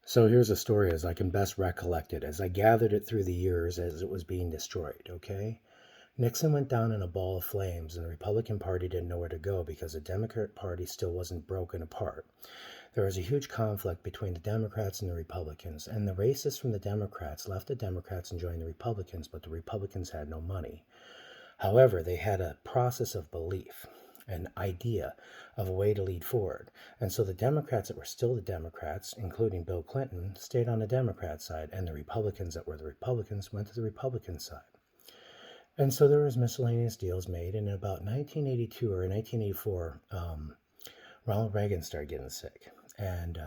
So here's a story as I can best recollect it, as I gathered it through the years as it was being destroyed, okay? Nixon went down in a ball of flames, and the Republican Party didn't know where to go because the Democrat Party still wasn't broken apart. There was a huge conflict between the Democrats and the Republicans, and the racists from the Democrats left the Democrats and joined the Republicans, but the Republicans had no money. However, they had a process of belief, an idea of a way to lead forward. And so the Democrats that were still the Democrats, including Bill Clinton, stayed on the Democrat side, and the Republicans that were the Republicans went to the Republican side. And so there was miscellaneous deals made, and in about 1982 or 1984, Ronald Reagan started getting sick, and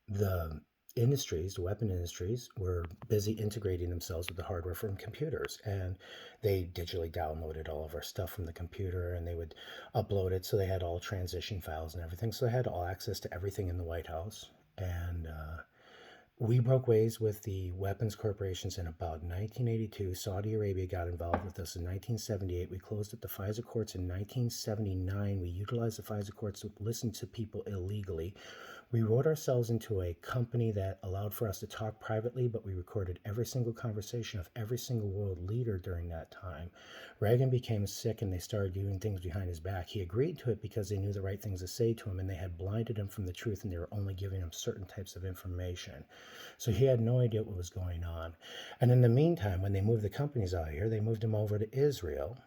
the industries, the weapon industries, were busy integrating themselves with the hardware from computers, and they digitally downloaded all of our stuff from the computer, and they would upload it, so they had all transition files and everything, so they had all access to everything in the White House, and we broke ways with the weapons corporations in about 1982. Saudi Arabia got involved with us in 1978. We closed up the FISA courts in 1979. We utilized the FISA courts to listen to people illegally. We wrote ourselves into a company that allowed for us to talk privately, but we recorded every single conversation of every single world leader during that time. Reagan became sick and they started doing things behind his back. He agreed to it because they knew the right things to say to him, and they had blinded him from the truth, and they were only giving him certain types of information. So he had no idea what was going on. And in the meantime, when they moved the companies out here, they moved them over to Israel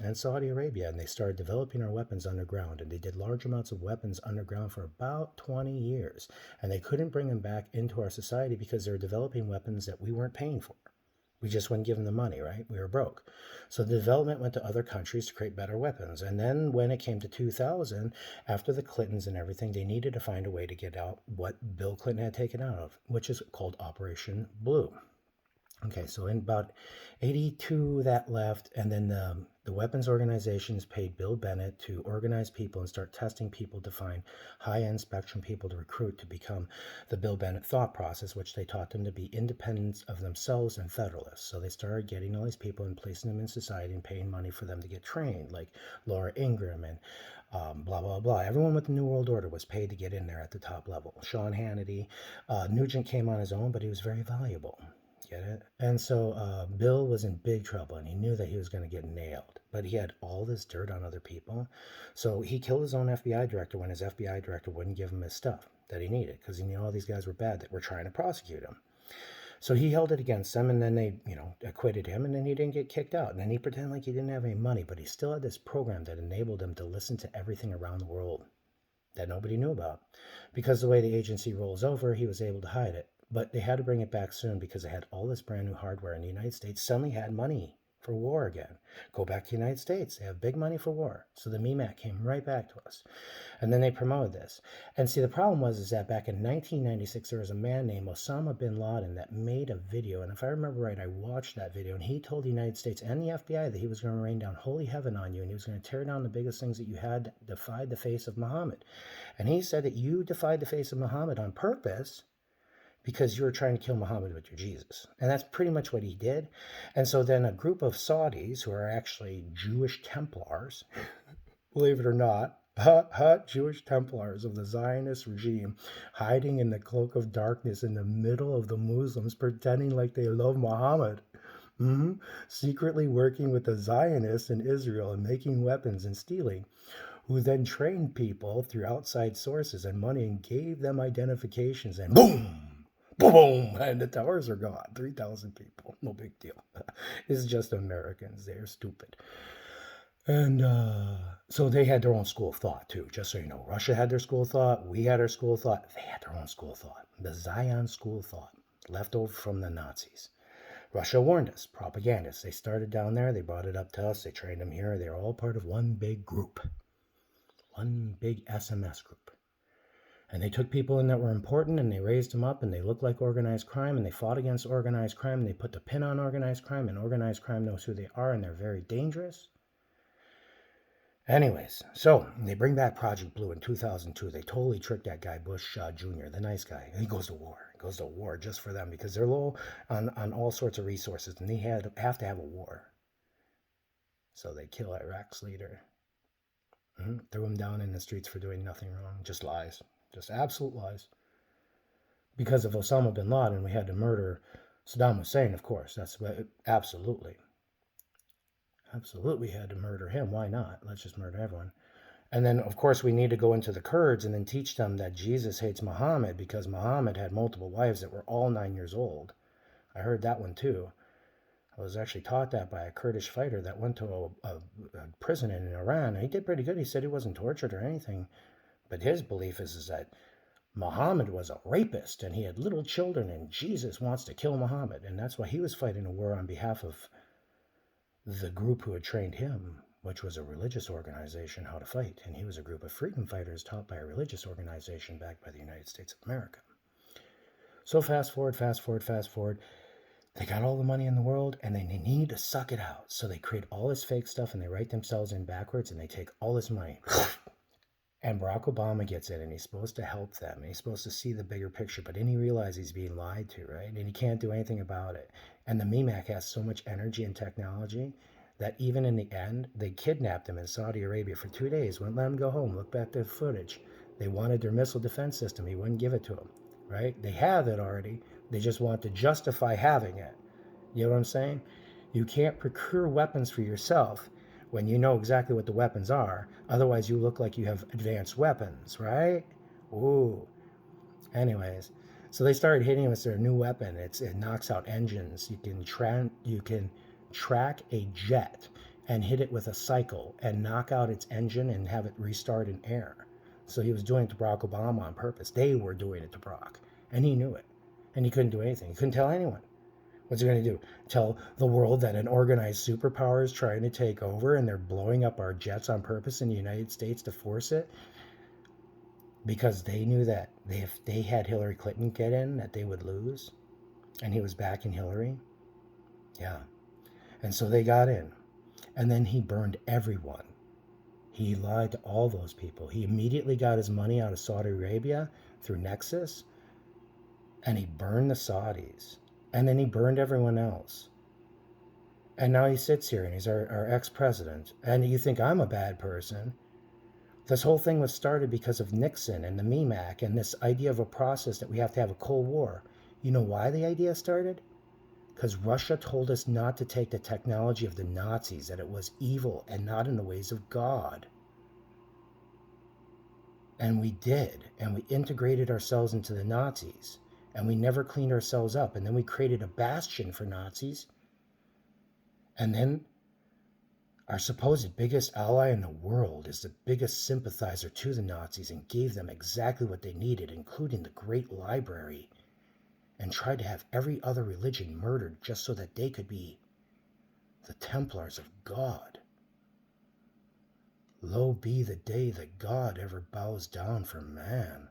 and Saudi Arabia, and they started developing our weapons underground. And they did large amounts of weapons underground for about 20 years. And they couldn't bring them back into our society because they were developing weapons that we weren't paying for. We just wouldn't give them the money, right? We were broke. So the development went to other countries to create better weapons. And then when it came to 2000, after the Clintons and everything, they needed to find a way to get out what Bill Clinton had taken out of, which is called Operation Blue. Okay, so in about 82 that left, and then the weapons organizations paid Bill Bennett to organize people and start testing people to find high-end spectrum people to recruit to become the Bill Bennett thought process, which they taught them to be independent of themselves and federalists. So they started getting all these people and placing them in society and paying money for them to get trained, like Laura Ingraham and blah, blah, blah. Everyone with the New World Order was paid to get in there at the top level. Sean Hannity, Nugent came on his own, but he was very valuable. Get it? And so Bill was in big trouble, and he knew that he was going to get nailed. But he had all this dirt on other people. So he killed his own FBI director when his FBI director wouldn't give him his stuff that he needed because he knew all these guys were bad that were trying to prosecute him. So he held it against them, and then they, acquitted him, and then he didn't get kicked out. And then he pretended like he didn't have any money, but he still had this program that enabled him to listen to everything around the world that nobody knew about. Because the way the agency rolls over, he was able to hide it. But they had to bring it back soon because they had all this brand new hardware, and the United States suddenly had money for war again. Go back to the United States. They have big money for war. So the MEMAC came right back to us. And then they promoted this. And see, the problem was is that back in 1996, there was a man named Osama bin Laden that made a video. And if I remember right, I watched that video. And he told the United States and the FBI that he was going to rain down holy heaven on you. And he was going to tear down the biggest things that you had, defied the face of Muhammad. And he said that you defied the face of Muhammad on purpose because you were trying to kill Muhammad with your Jesus. And that's pretty much what he did. And so then a group of Saudis who are actually Jewish Templars, believe it or not, Jewish Templars of the Zionist regime, hiding in the cloak of darkness in the middle of the Muslims, pretending like they love Muhammad. Secretly working with the Zionists in Israel and making weapons and stealing, who then trained people through outside sources and money and gave them identifications, and boom! Boom! And the towers are gone. 3,000 people. No big deal. It's just Americans. They're stupid. And so they had their own school of thought, too. Just so you know, Russia had their school of thought. We had our school of thought. They had their own school of thought. The Zion school of thought, left over from the Nazis. Russia warned us, propagandists. They started down there. They brought it up to us. They trained them here. They're all part of one big group. One big SMS group. And they took people in that were important and they raised them up and they looked like organized crime and they fought against organized crime and they put the pin on organized crime, and organized crime knows who they are and they're very dangerous. Anyways, so they bring back Project Blue in 2002. They totally tricked that guy, Bush Jr., the nice guy. He goes to war. He goes to war just for them because they're low on all sorts of resources and they have to have a war. So they kill Iraq's leader. Threw him down in the streets for doing nothing wrong. Just lies. Just absolute lies. because of Osama bin Laden, we had to murder Saddam Hussein, of course. That's what, absolutely. Absolutely had to murder him. Why not? Let's just murder everyone. And then, of course, we need to go into the Kurds and then teach them that Jesus hates Muhammad because Muhammad had multiple wives that were all 9 years old. I heard that one too. I was actually taught that by a Kurdish fighter that went to a prison in Iran. He did pretty good. He said he wasn't tortured or anything. But his belief is that Muhammad was a rapist and he had little children and Jesus wants to kill Muhammad. And that's why he was fighting a war on behalf of the group who had trained him, which was a religious organization, how to fight. And he was a group of freedom fighters taught by a religious organization backed by the United States of America. So fast forward. They got all the money in the world and they need to suck it out. So they create all this fake stuff and they write themselves in backwards and they take all this money. And Barack Obama gets in and he's supposed to help them. And he's supposed to see the bigger picture. But then he realizes he's being lied to, right? And he can't do anything about it. And the MEMAC has so much energy and technology that even in the end, they kidnapped him in Saudi Arabia for 2 days. Wouldn't let him go home. Look back at the footage. They wanted their missile defense system. He wouldn't give it to them, right? They have it already. They just want to justify having it. You know what I'm saying? You can't procure weapons for yourself when you know exactly what the weapons are. Otherwise, you look like you have advanced weapons, right? Ooh. Anyways, so they started hitting him with their new weapon. It knocks out engines. You can track a jet and hit it with a cycle and knock out its engine and have it restart in air. So he was doing it to Barack Obama on purpose. They were doing it to Barack, and he knew it. And he couldn't do anything. He couldn't tell anyone. What's he going to do? Tell the world that an organized superpower is trying to take over and they're blowing up our jets on purpose in the United States to force it? Because they knew that if they had Hillary Clinton get in, that they would lose. And he was backing Hillary. Yeah. And so they got in. And then he burned everyone. He lied to all those people. He immediately got his money out of Saudi Arabia through Nexus. And he burned the Saudis. And then he burned everyone else. And now he sits here and he's our ex-president. And you think I'm a bad person. This whole thing was started because of Nixon and the MEMAC and this idea of a process that we have to have a Cold War. You know why the idea started? Because Russia told us not to take the technology of the Nazis, that it was evil and not in the ways of God. And we did. And we integrated ourselves into the Nazis. And we never cleaned ourselves up. And then we created a bastion for Nazis. And then our supposed biggest ally in the world is the biggest sympathizer to the Nazis and gave them exactly what they needed, including the Great Library, and tried to have every other religion murdered just so that they could be the Templars of God. Lo be the day that God ever bows down for man.